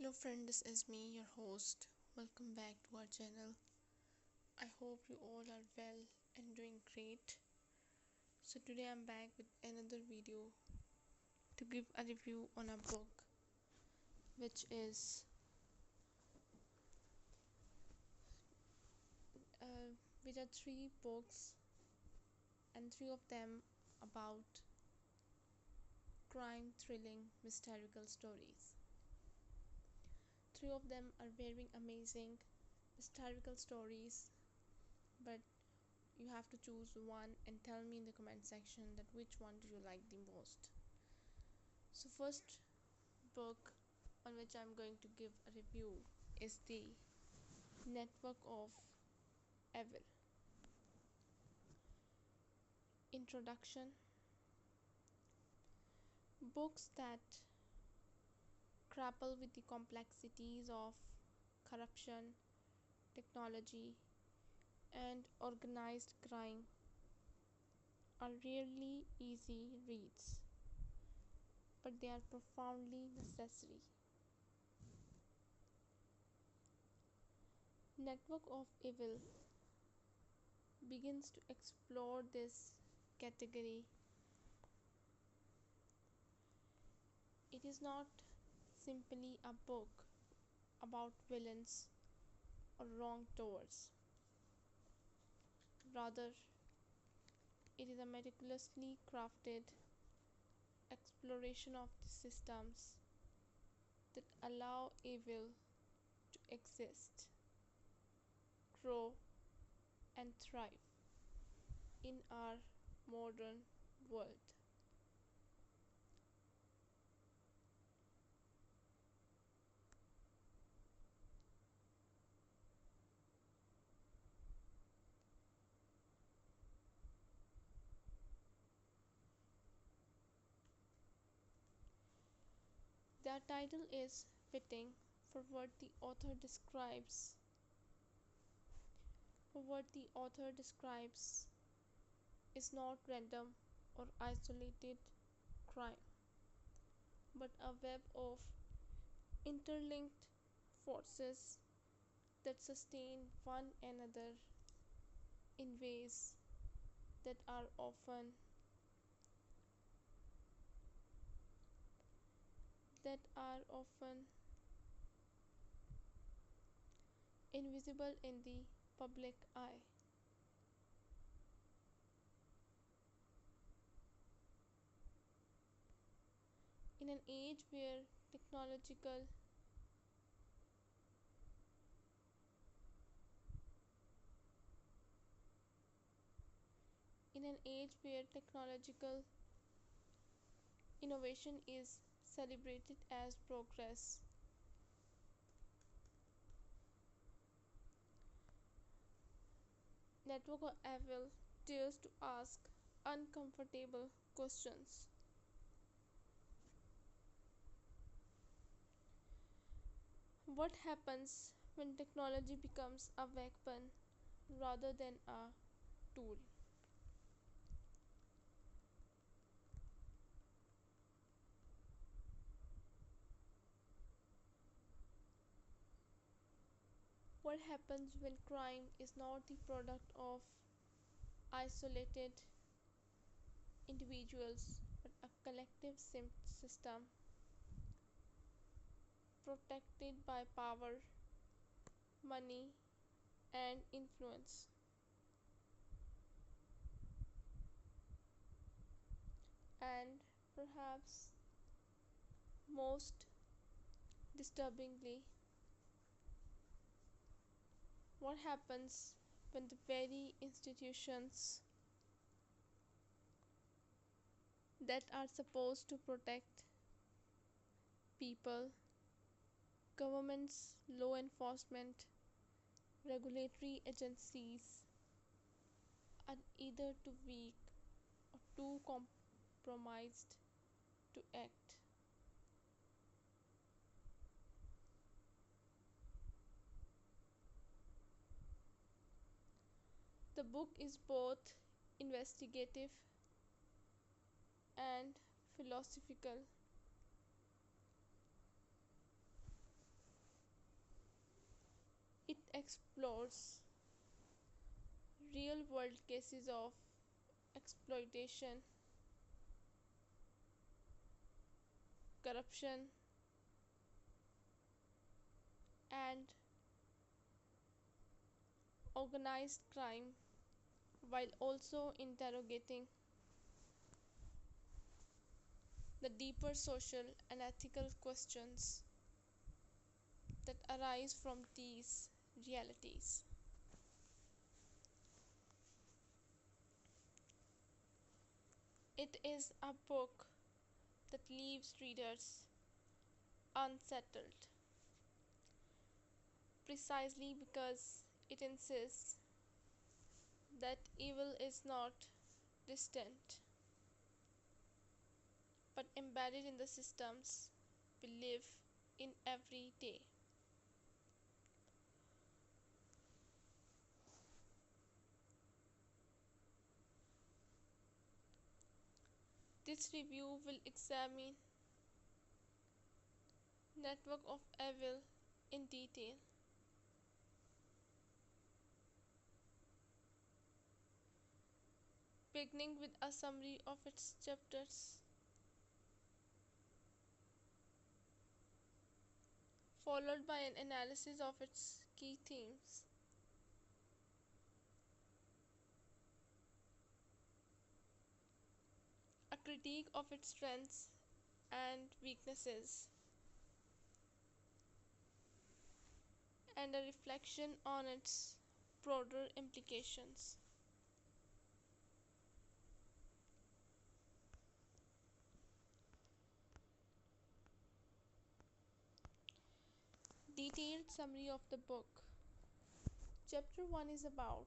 Hello friend, this is me, your host. Welcome back to our channel. I hope you all are well and doing great. So today I'm back with another video to give a review on a book uh, which are three books and three of them about crime, thrilling, mystical stories. Three of them are very amazing mystical stories, but you have to choose one and tell me in the comment section that which one do you like the most. So first book on which I'm going to give a review is the Network of Evil. Introduction. Books that grapple with the complexities of corruption, technology, and organized crime are rarely easy reads, but they are profoundly necessary. Network of Evil begins to explore this category. It is not simply a book about villains or wrongdoers. Rather, it is a meticulously crafted exploration of the systems that allow evil to exist, grow, and thrive in our modern world. The title is fitting for what the author describes. Is not random or isolated crime, but a web of interlinked forces that sustain one another in ways that are often invisible in the public eye. In an age where technological innovation is celebrated as progress, Network of Evil dares to ask uncomfortable questions. What happens when technology becomes a weapon rather than a tool? What happens when crime is not the product of isolated individuals but a collective system protected by power, money, and influence? And perhaps most disturbingly, what happens when the very institutions that are supposed to protect people, governments, law enforcement, regulatory agencies, are either too weak or too compromised to act? The book is both investigative and philosophical. It explores real world cases of exploitation, corruption, and organized crime while also interrogating the deeper social and ethical questions that arise from these realities. It is a book that leaves readers unsettled precisely because it insists that evil is not distant but embedded in the systems we live in every day. This review will examine Network of Evil in detail, beginning with a summary of its chapters, followed by an analysis of its key themes. A critique of its strengths and weaknesses, and a reflection on its broader implications. Detailed summary of the book. Chapter 1 is about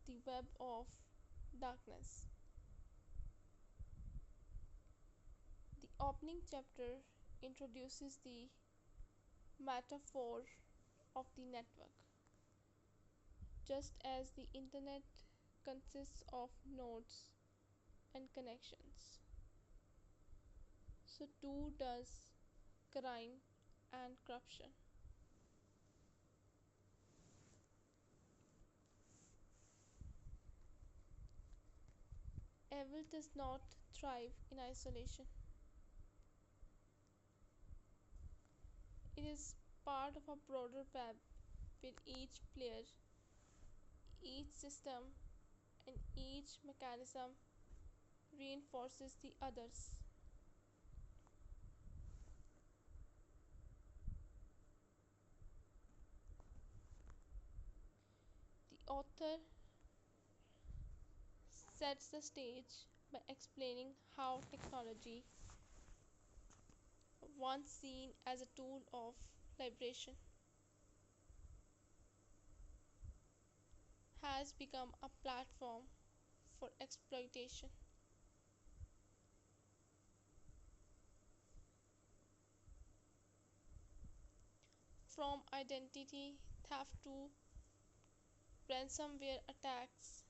the web of darkness. The opening chapter introduces the metaphor of the network. Just as the internet consists of nodes and connections, so too does crime and corruption. Evil does not thrive in isolation. It is part of a broader web where each player, each system, and each mechanism reinforces the others. The author sets the stage by explaining how technology, once seen as a tool of liberation, has become a platform for exploitation. From identity theft to ransomware attacks,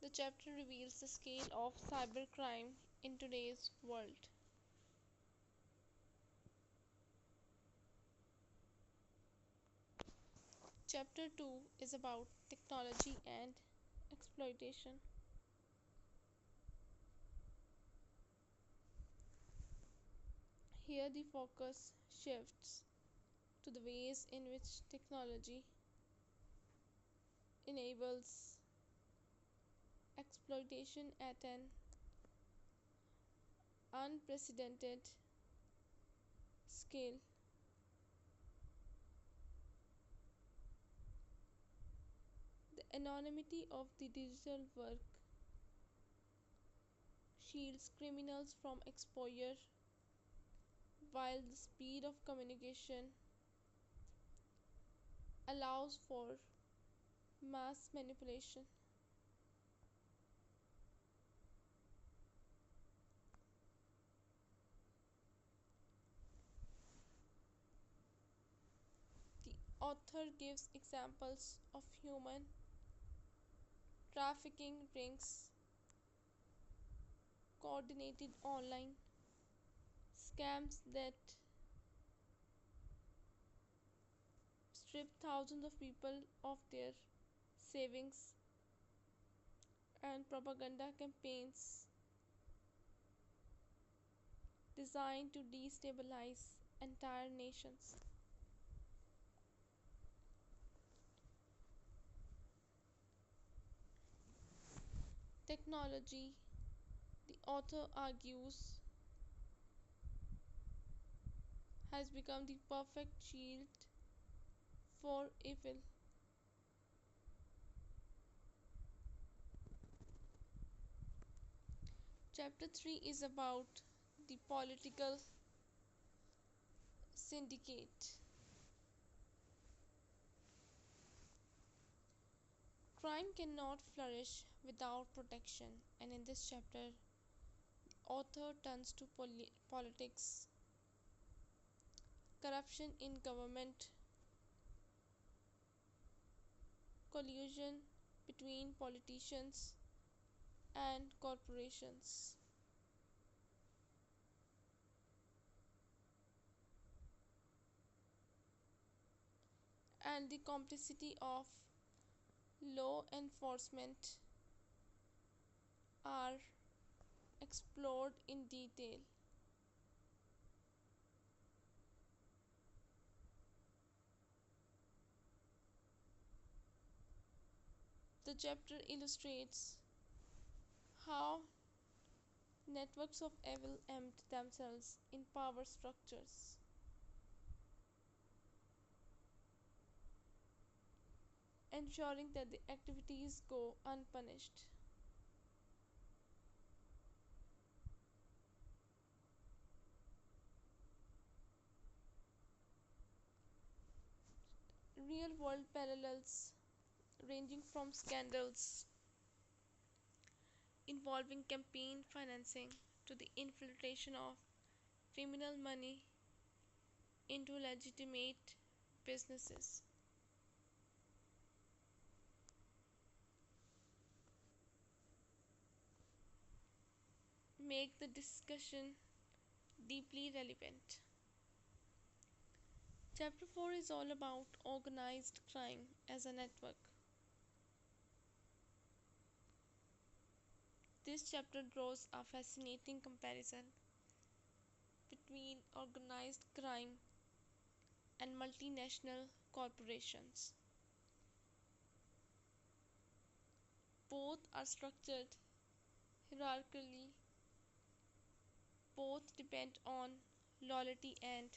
the chapter reveals the scale of cybercrime in today's world. Chapter 2 is about technology and exploitation. Here, the focus shifts to the ways in which technology enables exploitation at an unprecedented scale. The anonymity of the digital work shields criminals from exposure, while the speed of communication allows for mass manipulation. The author gives examples of human trafficking rings, coordinated online scams that strip thousands of people of their savings, and propaganda campaigns designed to destabilize entire nations. Technology, the author argues, has become the perfect shield for evil. Chapter 3 is about the political syndicate. Crime cannot flourish without protection, and in this chapter, the author turns to politics, corruption in government, collusion between politicians and corporations, and the complicity of law enforcement are explored in detail. The chapter illustrates how networks of evil embed themselves in power structures, ensuring that the activities go unpunished. Real world parallels ranging from scandals involving campaign financing to the infiltration of criminal money into legitimate businesses make the discussion deeply relevant. Chapter 4 is all about organized crime as a network. This chapter draws a fascinating comparison between organized crime and multinational corporations. Both are structured hierarchically, both depend on loyalty and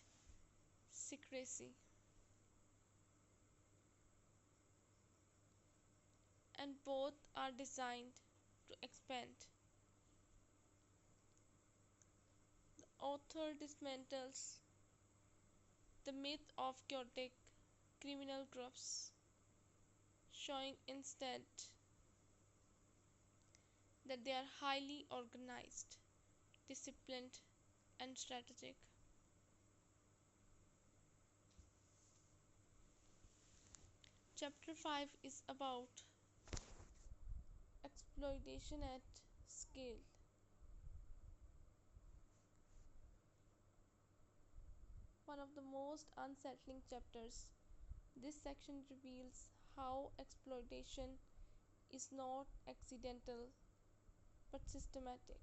secrecy, and both are designed to expand. The author dismantles the myth of chaotic criminal groups, showing instead that they are highly organized, disciplined, and strategic. Chapter 5 is about exploitation at scale. One of the most unsettling chapters, this section reveals how exploitation is not accidental but systematic.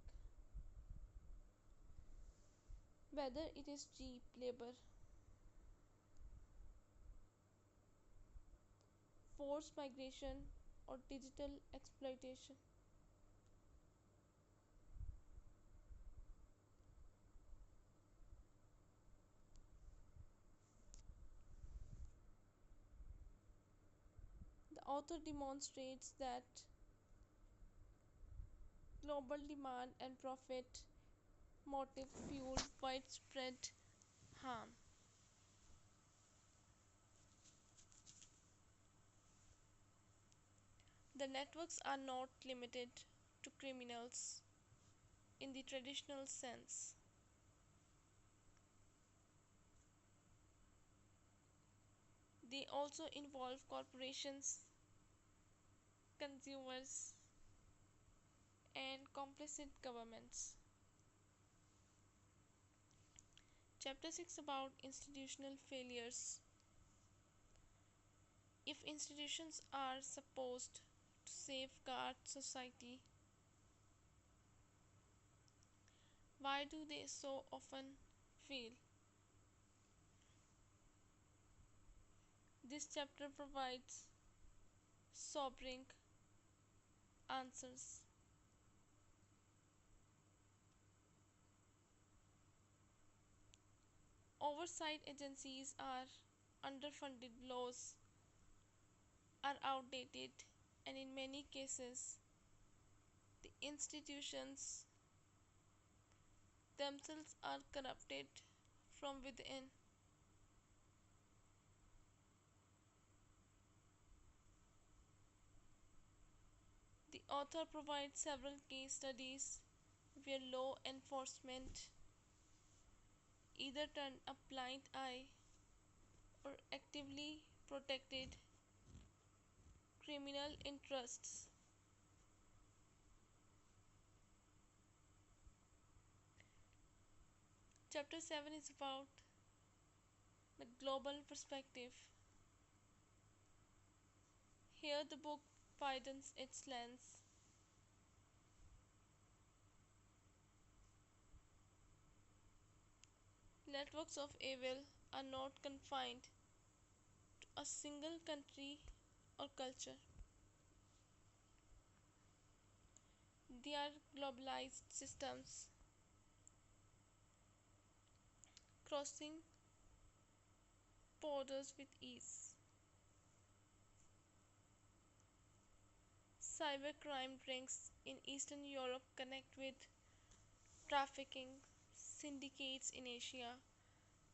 Whether it is cheap labor, forced migration, or digital exploitation, the author demonstrates that global demand and profit motive fuel widespread harm. The networks are not limited to criminals in the traditional sense. They also involve corporations, consumers, and complicit governments. Chapter 6 about institutional failures. If institutions are supposed to safeguard society, why do they so often fail? This chapter provides sobering answers. Oversight agencies are underfunded, laws are outdated, and in many cases, the institutions themselves are corrupted from within. The author provides several case studies where law enforcement either turned a blind eye or actively protected criminal interests. Chapter 7 is about the global perspective. Here, the book widens its lens. Networks of evil are not confined to a single country or culture, they are globalized systems crossing borders with ease. Cybercrime rings in Eastern Europe connect with trafficking syndicates in Asia,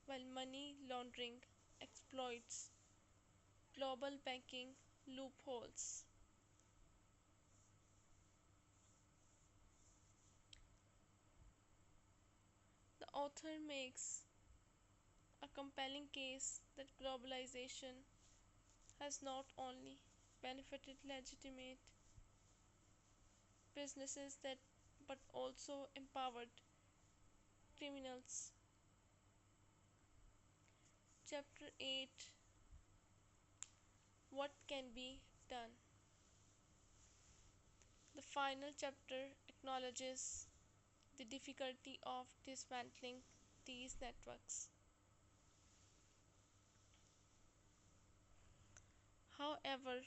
while money laundering exploits global banking loopholes. The author makes a compelling case that globalization has not only benefited legitimate businesses but also empowered criminals. Chapter 8: What can be done? The final chapter acknowledges the difficulty of dismantling these networks. However,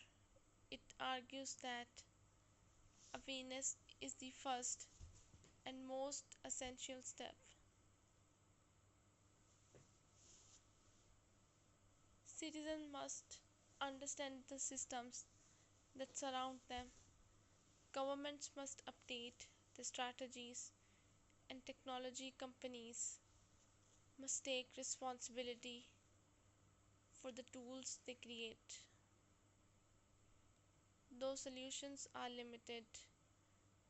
it argues that awareness is the first and most essential step. Citizens must understand the systems that surround them. Governments must update the strategies, and technology companies must take responsibility for the tools they create. Though solutions are limited,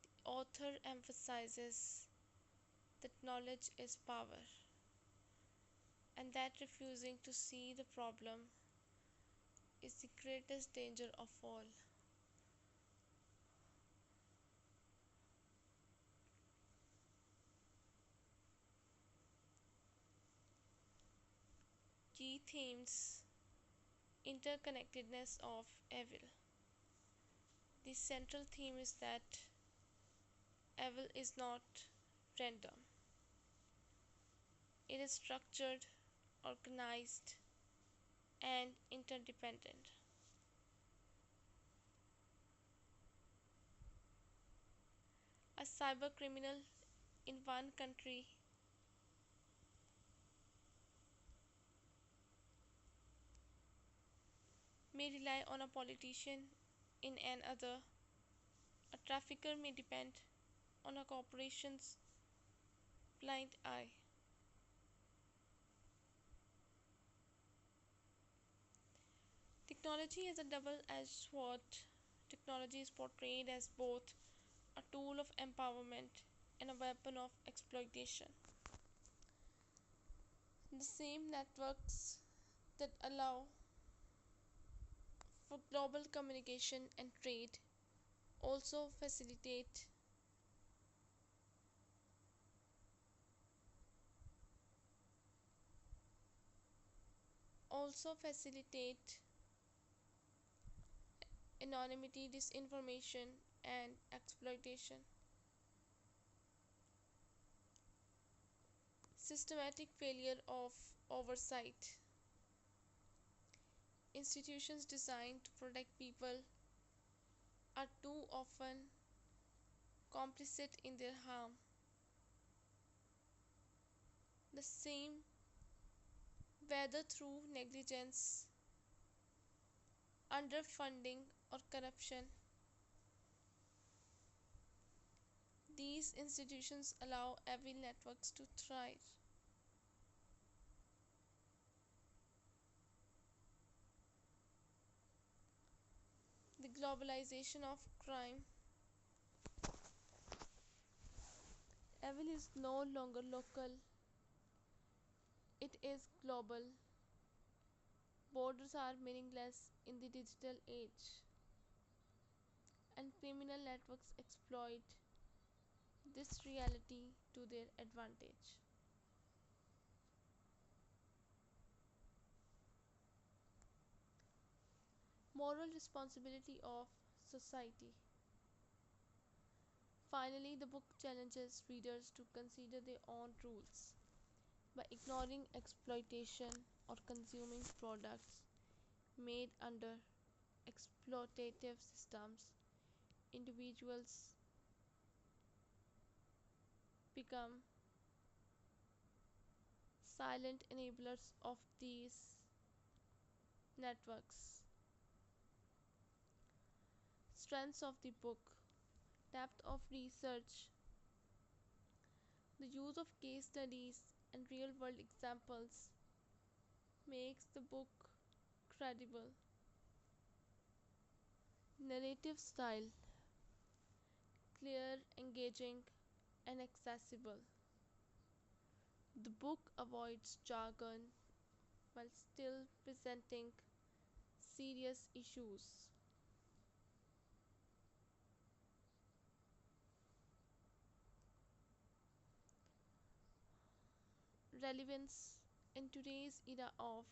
the author emphasizes that knowledge is power and that refusing to see the problem is the greatest danger of all. Key themes: interconnectedness of evil. The central theme is that evil is not random, it is structured, organized, and interdependent. A cybercriminal in one country may rely on a politician in another. A trafficker may depend on a corporation's blind eye. Technology is a double edged sword. Technology is portrayed as both a tool of empowerment and a weapon of exploitation. The same networks that allow for global communication and trade also facilitate anonymity, disinformation, and exploitation. Systematic failure of oversight. Institutions designed to protect people are too often complicit in their harm. The same, whether through negligence, underfunding, or corruption, these institutions allow evil networks to thrive. The globalization of crime. Evil is no longer local, it is global. Borders are meaningless in the digital age, and criminal networks exploit this reality to their advantage. Moral responsibility of society. Finally, the book challenges readers to consider their own rules. By ignoring exploitation or consuming products made under exploitative systems, individuals become silent enablers of these networks. Strengths of the book: depth of research, the use of case studies and real world examples makes the book credible. Narrative style: clear, engaging, and accessible. The book avoids jargon while still presenting serious issues. Relevance: in today's era of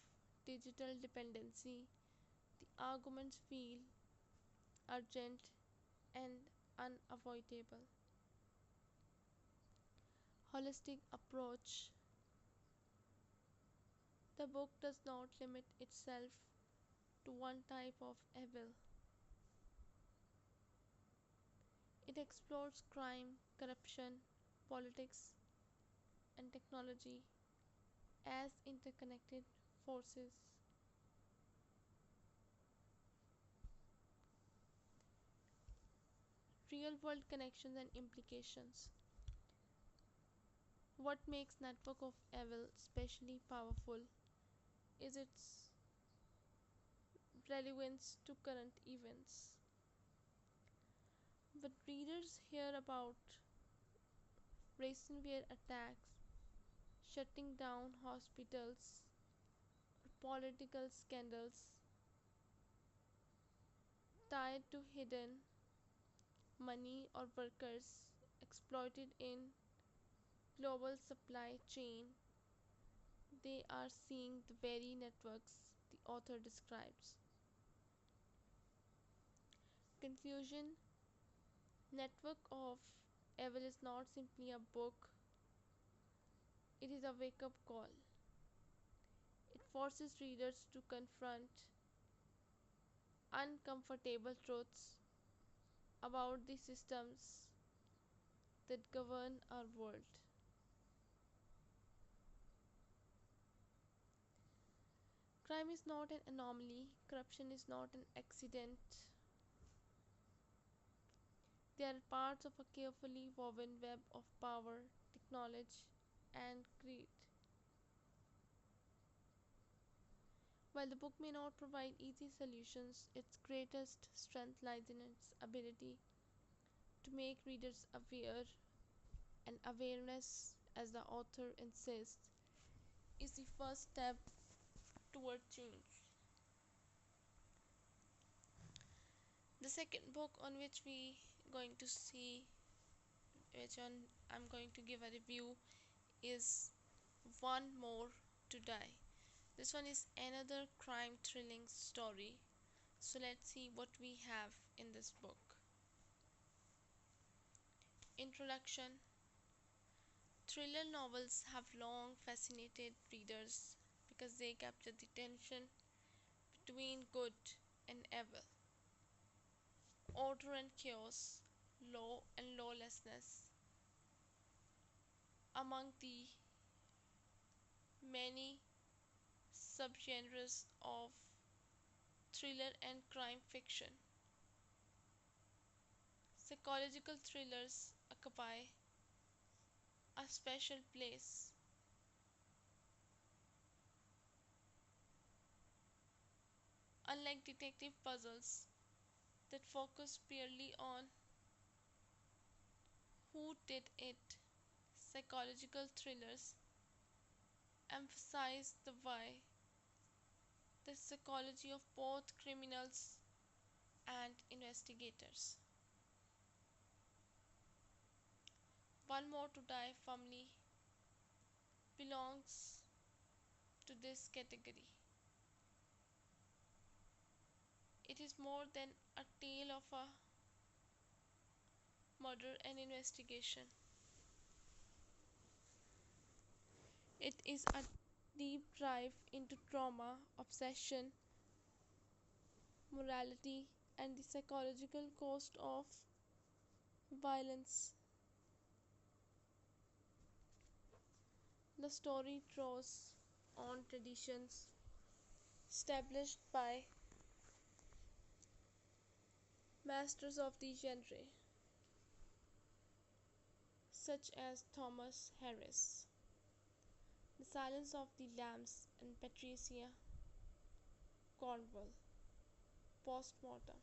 digital dependency, the arguments feel urgent and unavoidable. Holistic approach: the book does not limit itself to one type of evil. It explores crime, corruption, politics, and technology as interconnected forces. Real world connections and implications. What makes Network of Evil especially powerful is its relevance to current events. When readers hear about ransomware attacks, shutting down hospitals, or political scandals tied to hidden money or workers exploited in global supply chain, they are seeing the very networks the author describes. Conclusion: Network of Evil is not simply a book, it is a wake up call. It forces readers to confront uncomfortable truths about the systems that govern our world. Crime is not an anomaly, corruption is not an accident. They are parts of a carefully woven web of power, technology, and greed. While the book may not provide easy solutions, its greatest strength lies in its ability to make readers aware, and awareness, as the author insists, is the first step toward change. The second book on which we going to see, which one I'm going to give a review, is One More to Die. This one is another crime thrilling story So let's see what we have in this book. Introduction. Thriller novels have long fascinated readers because they capture the tension between good and evil, order and chaos, law and lawlessness. Among the many subgenres of thriller and crime fiction, psychological thrillers occupy a special place. Unlike detective puzzles that focus purely on who did it, psychological thrillers emphasize the why, the psychology of both criminals and investigators. One More to Die firmly belongs to this category. It is more than a tale of a murder and investigation. It is a deep dive into trauma, obsession, morality, and the psychological cost of violence. The story draws on traditions established by masters of the genre, such as Thomas Harris, The Silence of the Lambs, and Patricia Cornwell, Postmortem,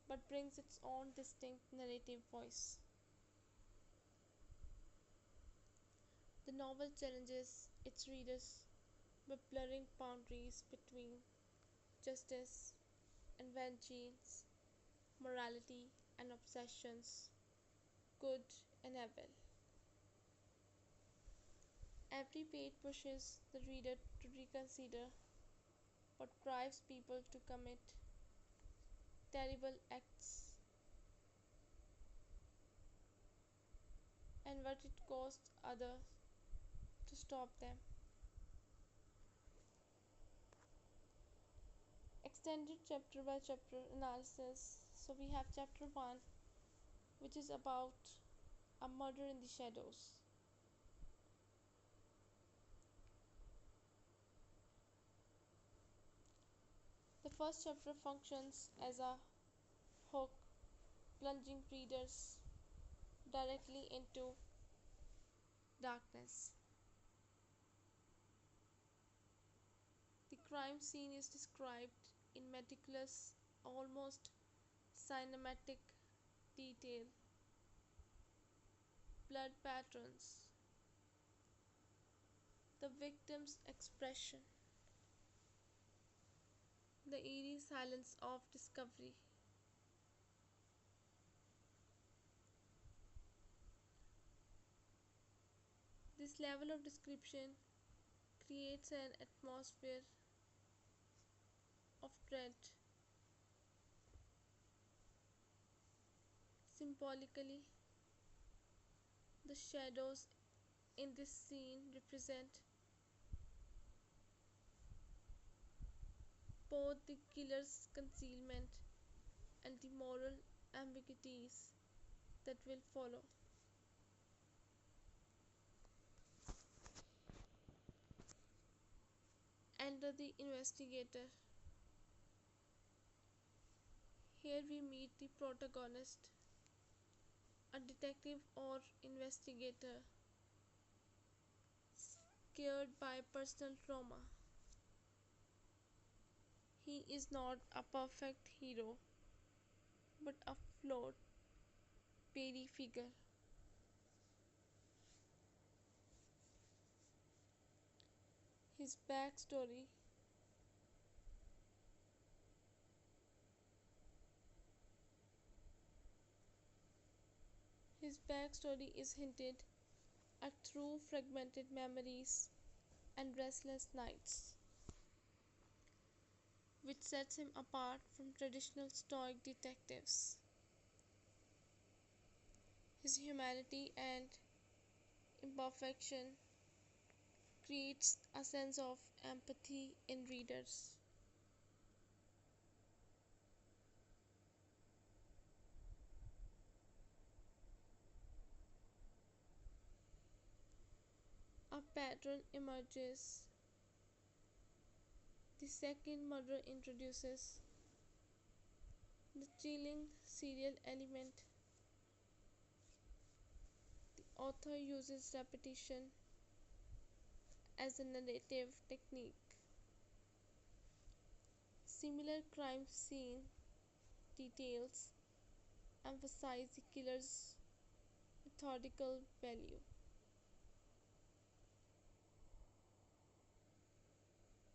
but brings its own distinct narrative voice. The novel challenges its readers by blurring boundaries between justice and vengeance, morality and obsessions, good and evil. Every page pushes the reader to reconsider what drives people to commit terrible acts and what it costs others to stop them. Extended chapter by chapter analysis. So we have chapter 1, which is about a murder in the shadows. The first chapter functions as a hook, plunging readers directly into darkness. The crime scene is described in meticulous, almost cinematic detail. Blood patterns, the victim's expression, the eerie silence of discovery. This level of description creates an atmosphere of dread. Symbolically, the shadows in this scene represent both the killer's concealment and the moral ambiguities that will follow. Enter the investigator. Here we meet the protagonist, a detective or investigator scared by personal trauma. He is not a perfect hero, but a flawed, peri figure. His backstory. His backstory is hinted at through fragmented memories and restless nights. which sets him apart from traditional stoic detectives. His humanity and imperfection creates a sense of empathy in readers. A pattern emerges. The second murder introduces the chilling serial element. The author uses repetition as a narrative technique. Similar crime scene details emphasize the killer's methodical value.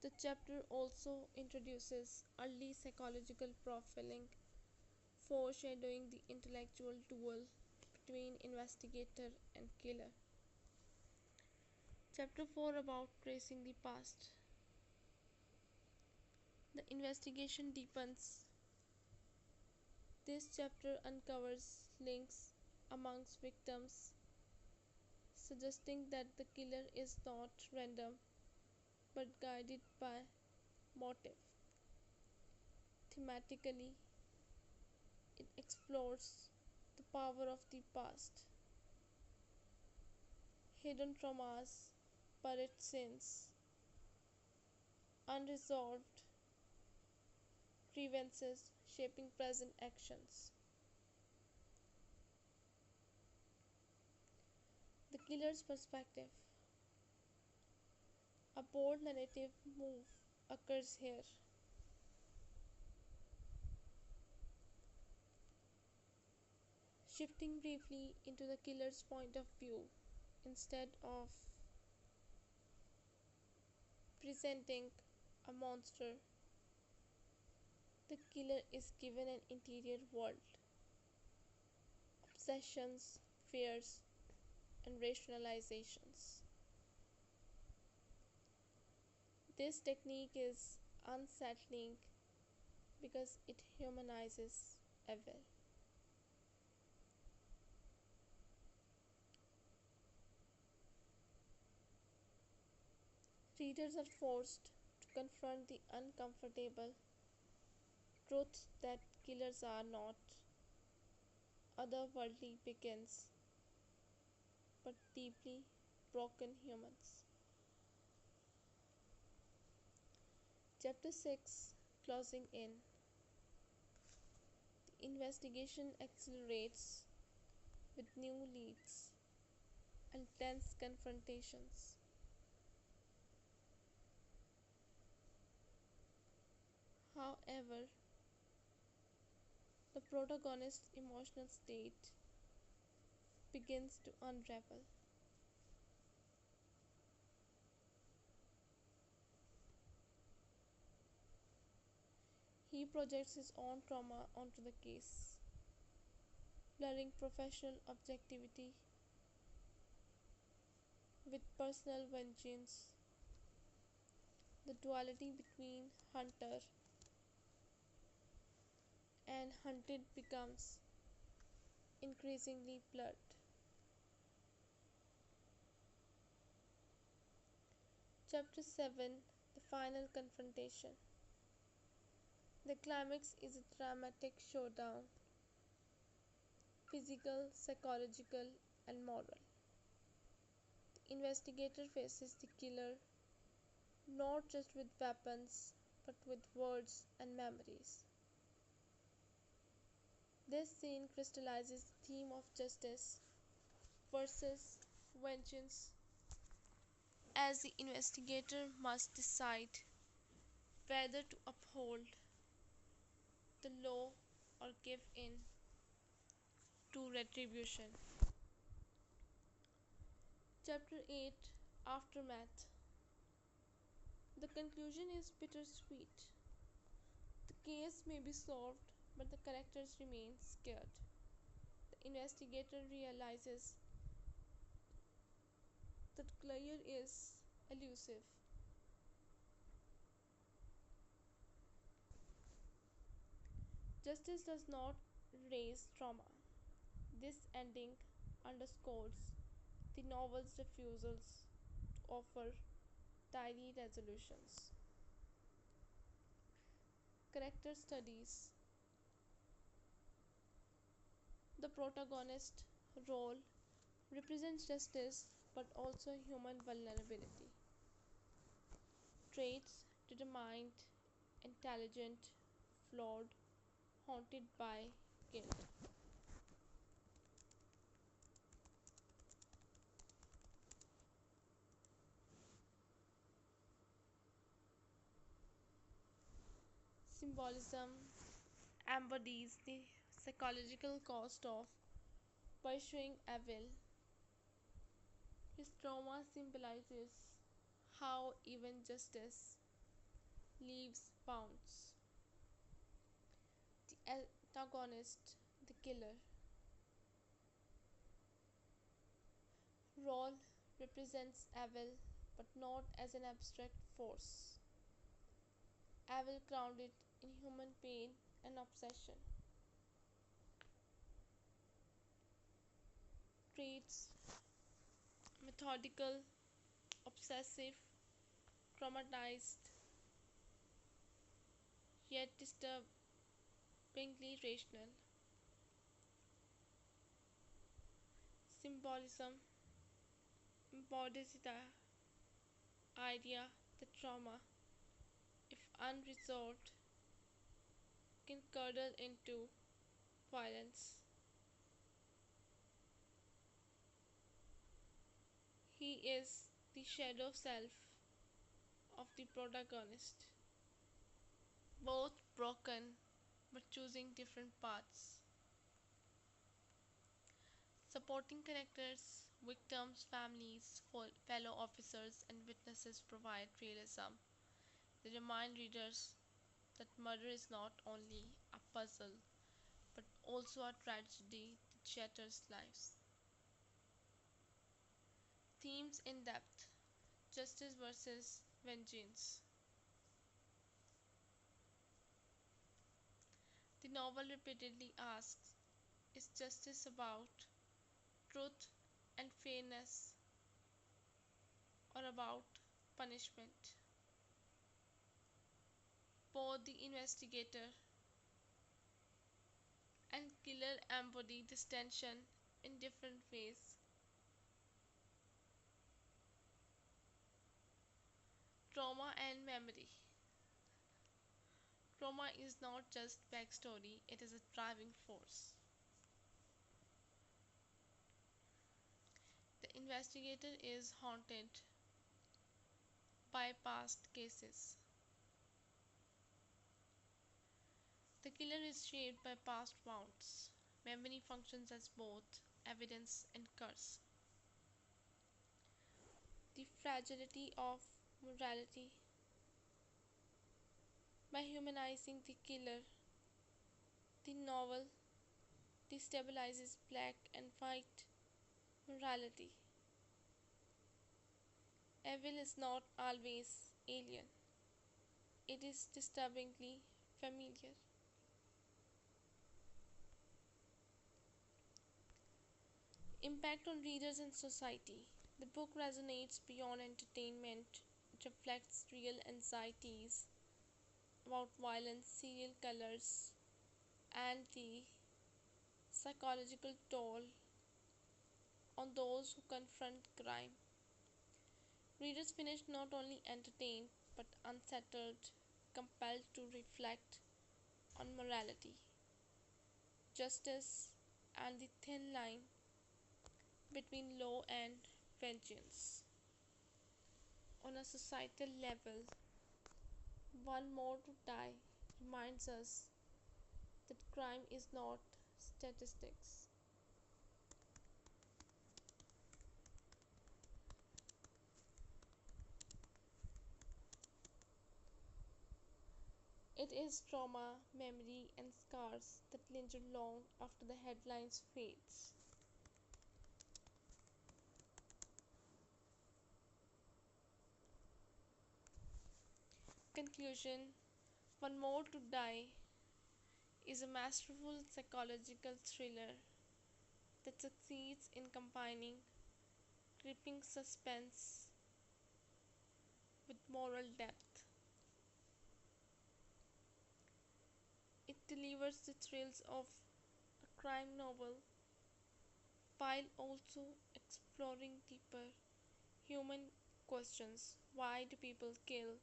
The chapter also introduces early psychological profiling, foreshadowing the intellectual duel between investigator and killer. Chapter 4 about tracing the past. The investigation deepens. This chapter uncovers links amongst victims, suggesting that the killer is not random but guided by motive. Thematically, it explores the power of the past, hidden traumas, buried sins, unresolved grievances shaping present actions. The killer's perspective. A bold narrative move occurs here. Shifting briefly into the killer's point of view, instead of presenting a monster, the killer is given an interior world, obsessions, fears, and rationalizations. This technique is unsettling because it humanizes evil. Readers are forced to confront the uncomfortable truth that killers are not otherworldly beings but deeply broken humans. Chapter 6 Closing In. The investigation accelerates with new leads and tense confrontations. However, the protagonist's emotional state begins to unravel. He projects his own trauma onto the case, blurring professional objectivity with personal vengeance. The duality between hunter and hunted becomes increasingly blurred. Chapter 7 The Final Confrontation. The climax is a dramatic showdown, physical, psychological, and moral. The investigator faces the killer not just with weapons but with words and memories. This scene crystallizes the theme of justice versus vengeance as the investigator must decide whether to uphold the law or give in to retribution. Chapter 8 Aftermath. The conclusion is bittersweet. The case may be solved, but the characters remain scared. The investigator realizes that Claire is elusive, Justice does not erase trauma. This ending underscores the novel's refusals to offer tidy resolutions. Character studies. The protagonist role represents justice but also human vulnerability. Traits: determined, intelligent, flawed, haunted by guilt. Symbolism embodies the psychological cost of pursuing evil. His trauma symbolizes how even justice leaves bounds. The antagonist, the killer, role represents evil but not as an abstract force. Evil grounded in human pain and obsession. Traits: methodical, obsessive, traumatized, yet disturbingly rational. Symbolism embodies the idea that trauma, if unresolved, can curdle into violence. He is the shadow self of the protagonist, both broken but choosing different paths. Supporting characters, victims, families, fellow officers, and witnesses provide realism. They remind readers that murder is not only a puzzle but also a tragedy that shatters lives. Themes in depth: justice versus vengeance. The novel repeatedly asks, is justice about truth and fairness or about punishment? Both the investigator and killer embody this tension in different ways. Trauma and memory. Trauma is not just backstory, it is a driving force. The investigator is haunted by past cases. The killer is shaped by past wounds. Memory functions as both evidence and curse. The fragility of morality. By humanizing the killer, the novel destabilizes black and white morality. Evil is not always alien, it is disturbingly familiar. Impact on readers and society. The book resonates beyond entertainment. It reflects real anxieties about violence, serial killers, and the psychological toll on those who confront crime. Readers finish not only entertained but unsettled, compelled to reflect on morality, justice, and the thin line between law and vengeance. On a societal level, One More to Die reminds us that crime is not statistics. It is trauma, memory, and scars that linger long after the headlines fades. Conclusion: One More to Die is a masterful psychological thriller that succeeds in combining gripping suspense with moral depth. It delivers the thrills of a crime novel while also exploring deeper human questions. Why do people kill?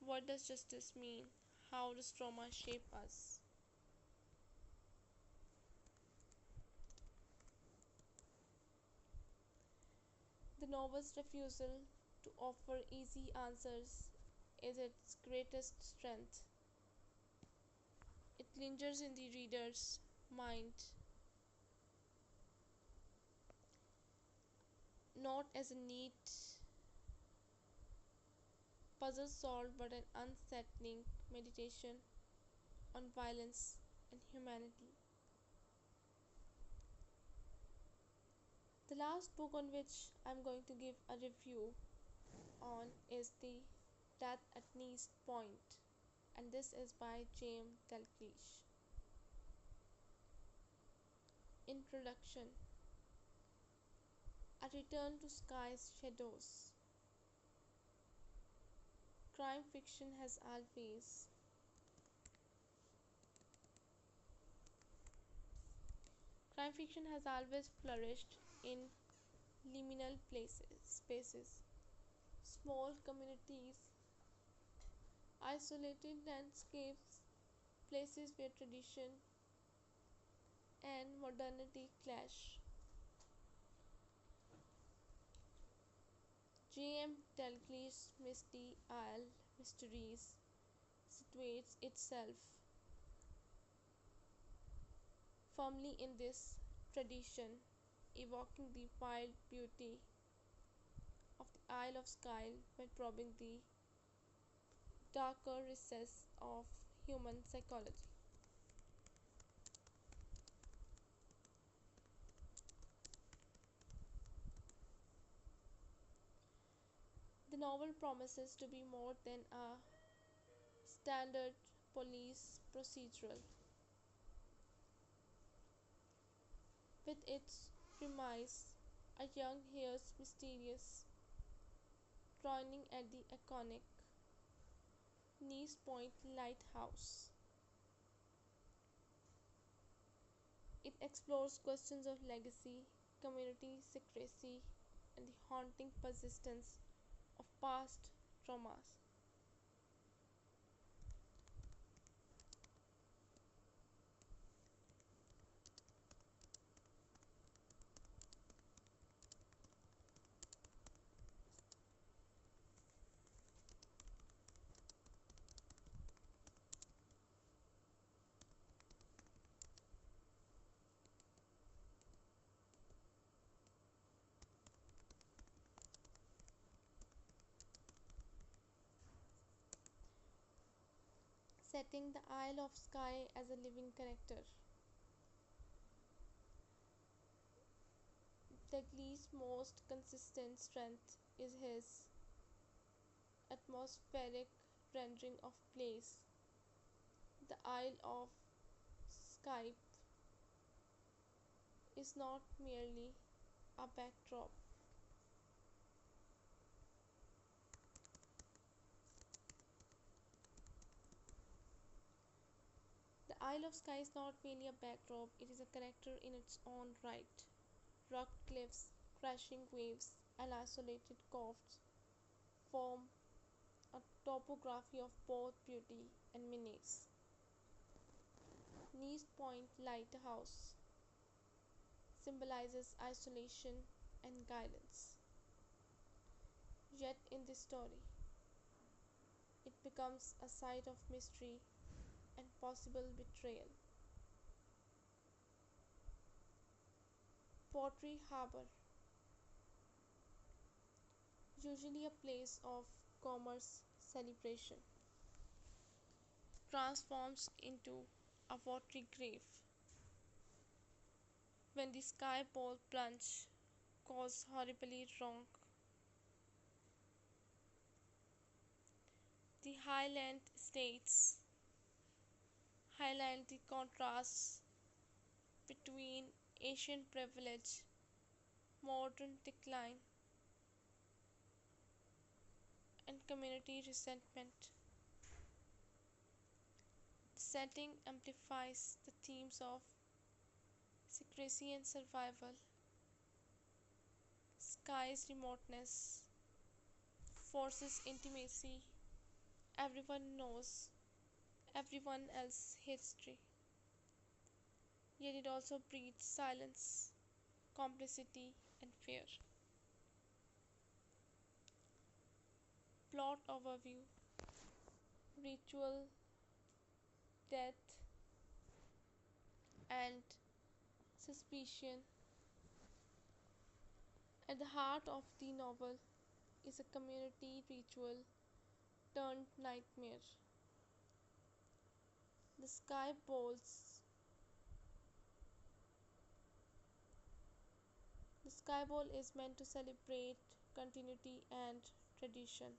What does justice mean? How does trauma shape us? The novel's refusal to offer easy answers is its greatest strength. It lingers in the reader's mind, not as a neat puzzle solved but an unsettling meditation on violence and humanity. The last book on which I'm going to give a review on is The Death at Neist Point, and this is by James Dalglish. Introduction. A return to Skye's shadows. Crime fiction has always Crime fiction has always flourished in liminal spaces, small communities, isolated landscapes, places where tradition and modernity clash. J.M. Dalglish's Misty Isle Mysteries situates itself firmly in this tradition, evoking the wild beauty of the Isle of Skye by probing the darker recesses of human psychology. The novel promises to be more than a standard police procedural. With its premise, a young heir's mysterious drowning at the iconic Neist Point lighthouse. It explores questions of legacy, community secrecy, and the haunting persistence of past traumas. Setting the Isle of Skye as a living character. Dalglish's most consistent strength is his atmospheric rendering of place. The Isle of Skye is not merely a backdrop. The Isle of Skye is not merely a backdrop, it is a character in its own right. Rugged cliffs, crashing waves, and isolated coves form a topography of both beauty and menace. Neist Point Lighthouse symbolizes isolation and guidance. Yet in this story, it becomes a site of mystery and possible betrayal. Portree Harbour, usually a place of commerce celebration, transforms into a watery grave when the Skye Ball plunge goes horribly wrong. The Highland Estates, highlight the contrasts between ancient privilege, modern decline, and community resentment. The setting amplifies the themes of secrecy and survival, Skye's remoteness, forces intimacy, everyone knows everyone else's history. Yet it also breeds silence, complicity, and fear. Plot overview: ritual, death, and suspicion. At the heart of the novel is a community ritual turned nightmare. The Skye Balls. The Skye Ball is meant to celebrate continuity and tradition.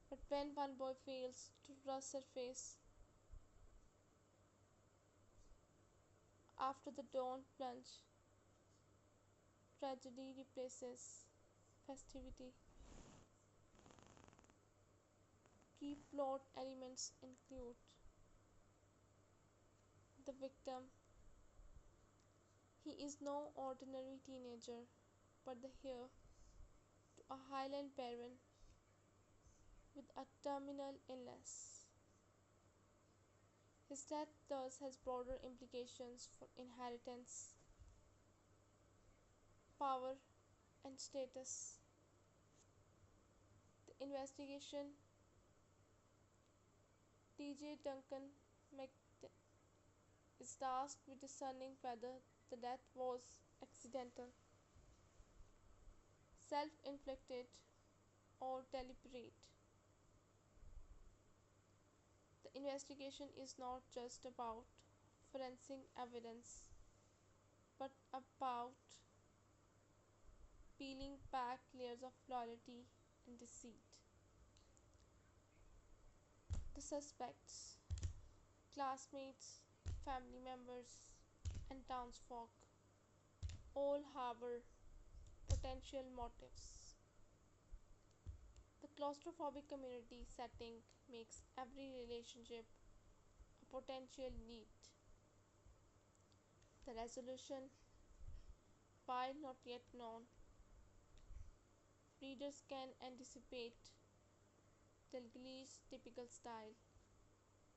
But when one boy fails to resurface after the dawn plunge, tragedy replaces festivity. Key plot elements include the victim. He is no ordinary teenager, but the heir to a Highland baron with a terminal illness. His death thus has broader implications for inheritance, power, and status. The investigation: DJ Duncan McAdam is tasked with discerning whether the death was accidental, self inflicted, or deliberate. The investigation is not just about forensic evidence but about peeling back layers of loyalty and deceit. The suspects: classmates, family members, and townsfolk all harbor potential motives. The claustrophobic community setting makes every relationship a potential lead. The resolution: while not yet known, readers can anticipate Dalglish's typical style,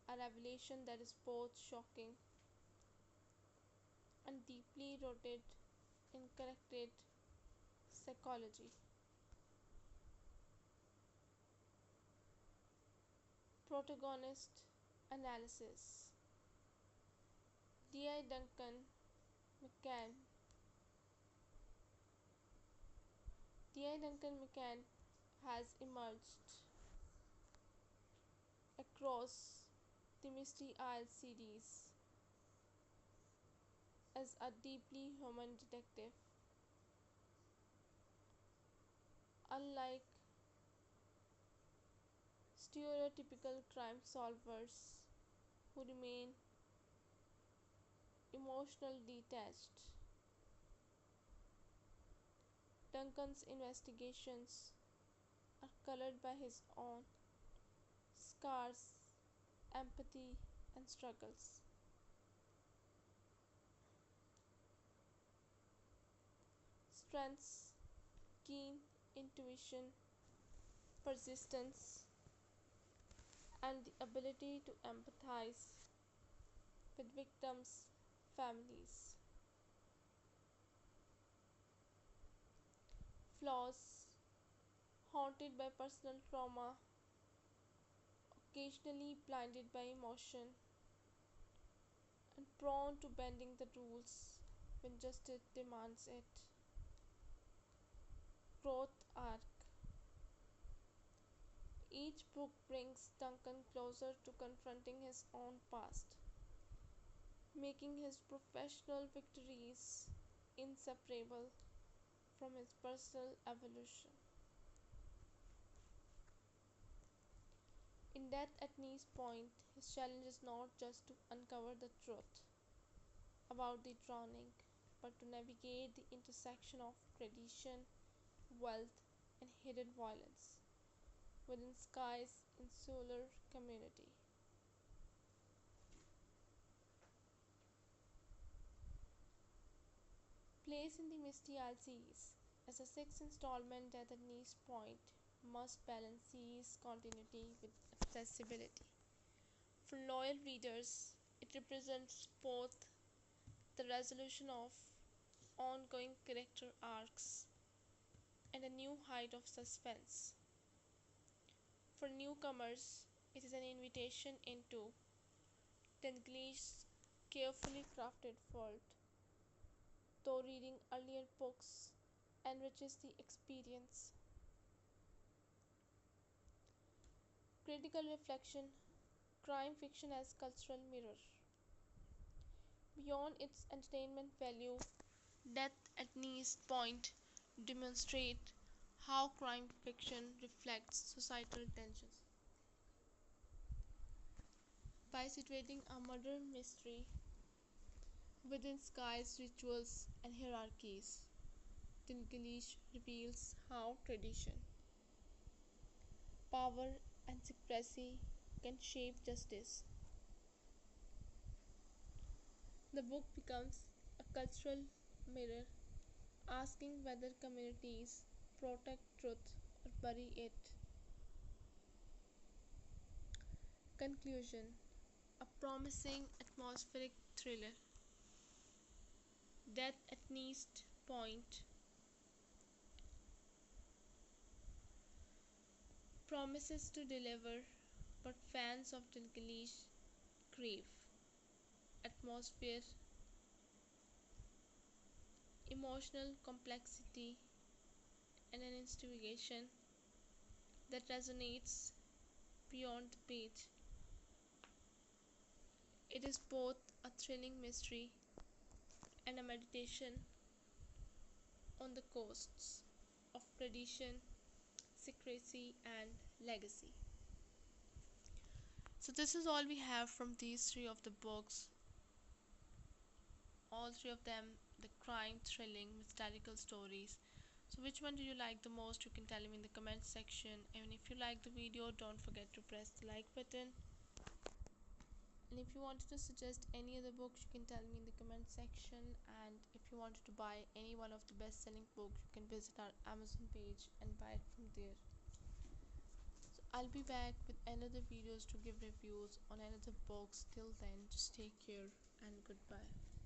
a revelation that is both shocking and deeply rooted in connected psychology. Protagonist analysis: D.I. Duncan McCann. D.I. Duncan McCann has emerged across the Misty Isle series as a deeply human detective. Unlike stereotypical crime solvers who remain emotionally detached, Duncan's investigations are colored by his own scars, empathy, and struggles. Strengths: keen intuition, persistence, and the ability to empathize with victims' families. Flaws: haunted by personal trauma, occasionally blinded by emotion, and prone to bending the rules when justice demands it. Growth arc: each book brings Duncan closer to confronting his own past, making his professional victories inseparable from his personal evolution. In Death at Neist Point, his challenge is not just to uncover the truth about the drowning, but to navigate the intersection of tradition, wealth, and hidden violence within Skye's insular community. Placed in the Misty Isle series as a sixth installment, Death at Neist Point must balance series continuity with accessibility. For loyal readers, it represents both the resolution of ongoing character arcs and a new height of suspense. For newcomers, it is an invitation into Dalglish's carefully crafted world, though reading earlier books enriches the experience. Critical reflection: crime fiction as cultural mirror. Beyond its entertainment value, Death at Neist Point demonstrates how crime fiction reflects societal tensions. By situating a murder mystery within Skye's rituals and hierarchies, Dalglish reveals how tradition, power, and secrecy can shape justice. The book becomes a cultural mirror, asking whether communities protect truth or bury it. Conclusion: a promising atmospheric thriller. Death at Neist Point promises to deliver, but fans of Dalglish crave atmosphere, emotional complexity, and an investigation that resonates beyond the page. It is both a thrilling mystery and a meditation on the coasts of tradition, secrecy, and legacy. So, this is all we have from these three of the books. All three of them, the crime, thrilling, mystical stories. So, which one do you like the most? You can tell me in the comment section. And if you like the video, don't forget to press the like button. And if you wanted to suggest any other books, you can tell me in the comment section. And if you wanted to buy any one of the best-selling books, you can visit our Amazon page and buy it from there. So I'll be back with another videos to give reviews on another books. Till then, just take care and goodbye.